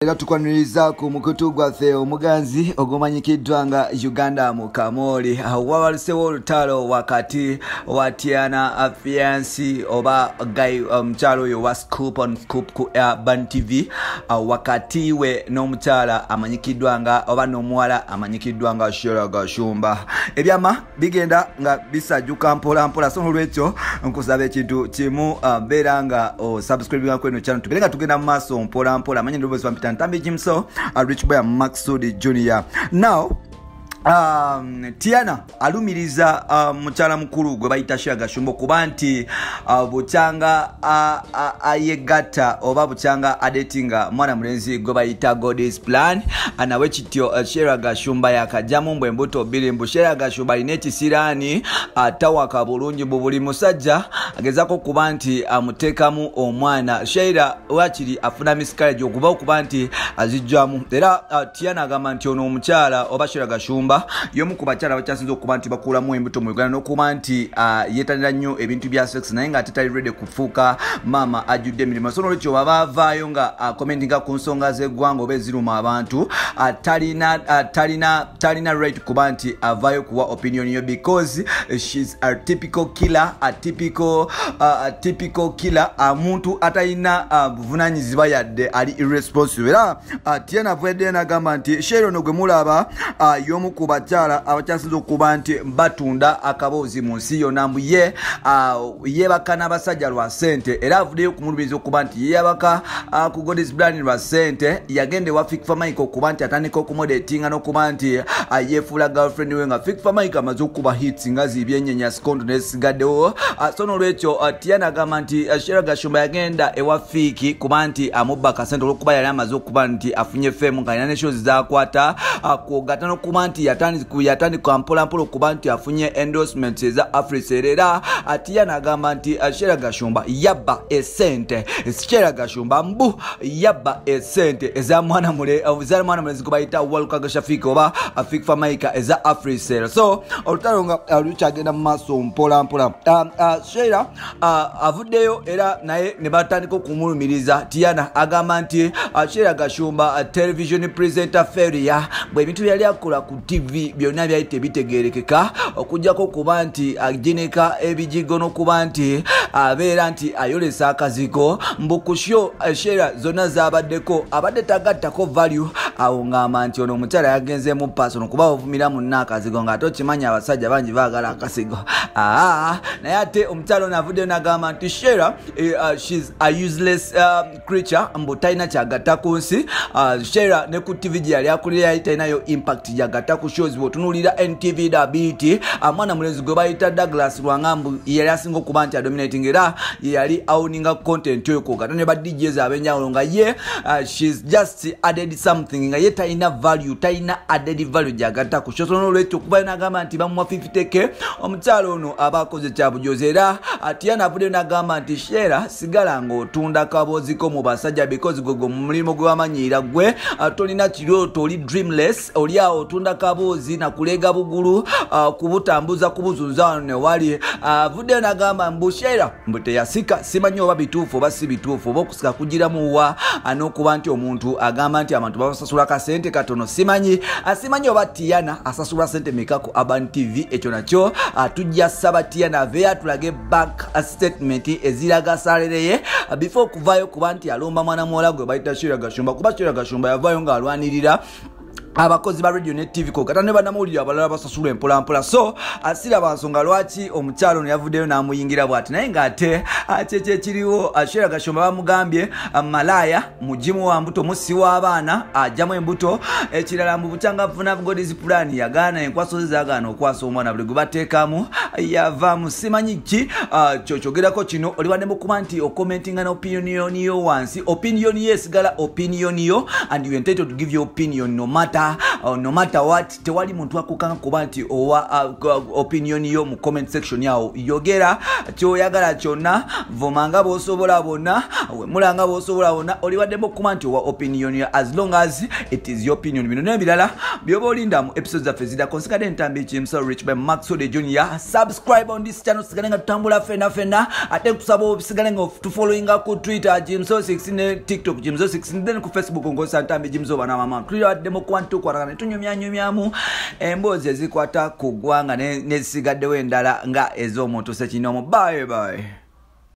Era tukwaniriza ku mukutu gwaffe omuganzi ogumanyikiddwa nga Uganda mu Kamoli. Wawalisewo olutalo wakati wa Tiana fiancé oba guy omukyalo oyo wa Scoop on Scoop ku Urban TV wakati we n'omukyala amanyikiddwa nga oba n'omuwala amanyikiddwa nga Sheila Gashumba. Ebyama bigenda nga bisajjuka mpola mpola, so n'olwekyo nkusaba ekintu kimu beera nga subscribe kweno channel tubere nga tugenda mu maaso mpola mpola. Amanyi ndowooza wampita Ntambi Jimso, Rich Boy Maxud Junior. Now, Tiana alumiriza mukyala mukulu gwe bayita Sheila Gashumba kuba nti bukyanga ayegatta oba bukyanga adetinga mwana mulenzi gwe bayita God's Plan. Nawe kityo Sheila Gashumba yakajjamu mbwe mbuto bbiri mbu Sheila Gashumba alina ekisiraani atawaka bulungi buli musajja agezako kuba nti amuteekamu omwana. Sheila wakiri afuna miscarriage okuba nti azijjamu. Era Tiana agamba nti ono omukyala oba Sheila Gashumba yomu ku bakyala bakyasinze okuba nti bakulamu embuto mu Uganda n'okuba nti yeetanira nnyo ebintu bya sex naye nga ate tali ready kufuuka maama ajjudde emirimu. So n'olwekyo baba avaayo nga commentinga ku nsonga z'eggwanga oba eziruma abantu talina right kuba nti avaayo kuwa opinion yo because she's a typical killer, a typical killer, muntu atalina buvunaanyizibwa yadde ali irresponsible. Era Tiana avudde n'agamba nti Sheila ono gwe mulaba y'omu ku bakyala abakyasinze okuba nti batunda akaboozi mu nsi yonna mbu yeebaka n'abasajja lwa ssente. Era avuddeyo kumulumiriza okuba nti yeebaka ku God's Plan lwa ssente. Yagenda ewa Fikfa Mike okuba nti atandika okumodetinga n'okuba nti yeefuula girlfriend we nga Fikfa Mike amaze okuba hits nga zibyennyenya sikondo n'esigaddewo. So n'olwekyo Tiana agamba nti Sheila Gashumba yagenda ewa Fiki kuba nti amubba akasente olw'okuba yali amaze okuba nti afunye fame nga alina ne shows z'akwata kwogata n'okuba nti yatandika mpola mpola okuba nti afunye endorsements eza Africell. Era Tiana agamba nti Sheila Gashumba yabba esente. Sheila Gashumba mbu yabba esente eza mwana mulenzi gwe bayita Waluka Shafiki oba Fikfa Mike eza Africell. So olutalo nga lukyagenda mu maaso mpola mpola. Sheila avuddeyo era naye ne batandika okumulumiriza. Tiana agamba nti Sheila Gashumba television presenter failure bwe bintu byali akola ku TV byonna byayite bitegerekeka okujjako kuba nti agineka ebijigo n'okuba nti abeera nti ayolesa akaziko mbukusho Sheila zonna zabaddeko abadde tagattako value. Awo ngamba nti ono omukyala yagenze mu personal kuba ovumira munna akazigo nga ate okimanya abasajja bangi baagala akasigo. Naye ate omukyala ono avuddeyo n'agamba nti Sheila she's a useless creature mbu talina kyagatta ku nsi. Sheila ne ku TV gye yali akulira yali talinayo impact gyagatta ku shows bw'otunuulira NTV BT mwana mulenzi gwe bayita Douglas Lwangambu yali asinga okuba nti adominating era yali owninga content yo kugata ne ba DJs abenjawulo nga ye she's just added something nga ye talina value, talina added value gyagatta ku shows. N'olwekyo kuba n'agamba nti bamuwa 50k omukyalo ono abakoze kyabujozi. Era Tiana avuddeyo n'agamba nti Sheila sigala ng'otunda kaboziko mu basajja because gwe mulimo gwe wamanyira gwe tolina kirooto, oli dreamless, oli awo otunda kaboozi na kulega bugulu kubutambuza kubuzunza ne wali. Avuddeyo n'agamba mbu Sheila mbu teyasika, simanyi oba bituufu oba si bituufu oba okusika kugiramu wa n'okuba nti omuntu agamba nti abantu basasula kasente katono. Simanyi oba Tiana asasula sente meka ku Urban TV. Ekyo nakyo tujja saba Tiana aveya tulage back statement eziraga salere ye before kuvaayo kuba nti alomba mwana muwala gwe bayita Sheila Gashumba kuba Sheila Gashumba yavaayo nga alwanirira abakozi ba radio ne TV ko kata ne banamulira abalala basasula empola mpola. So asira bansonga lwaki omukyalo ono yavuddeyo n'amuyingira bw'ati naye ng'ate kyekye kiriwo Sheila Gashumba bamugambye malaya mujimu wa mbuto musi w'abaana ajjamu embuto. Ekirala mbu bukyanga vuna God's Plan yagaana enkwaso zaagaana okwasa omwana buli gwe bateekamu yavaamu. Simanyi ki kyogerako kino oli wadde mukuba nti okomentinga n'opinion yo wansi. Opinion yo esigala opinion yo and you entitled to give your opinion no matter matter no matter what tewali muntu akukanga kuba nti owa opinion yo mu comment section yawo yogera kyoyagala kyonna vomanga bosobola bonna mulanga bosobola bonna oliwaddemu okuba nti owa opinion yo as long as it is your opinion bino n'ebirala byoba olinda mu episodes zaffe zida konsikade entambi kimso rich by Maxwell Junior. Subscribe on this channel sigale nga tutambula fena ate kusaba obisigale nga tufollowinga ku Twitter Jimso 16 TikTok Jimso 16 then ku Facebook ngosa ntambi Jimso bana mama tuliwaddemu kuba ntukwatagana tunyumyanyumyamu emboozi ezikwata ku ggwanga ne sigaddewo endala nga ez'omuntu sekinomu. Bye bye.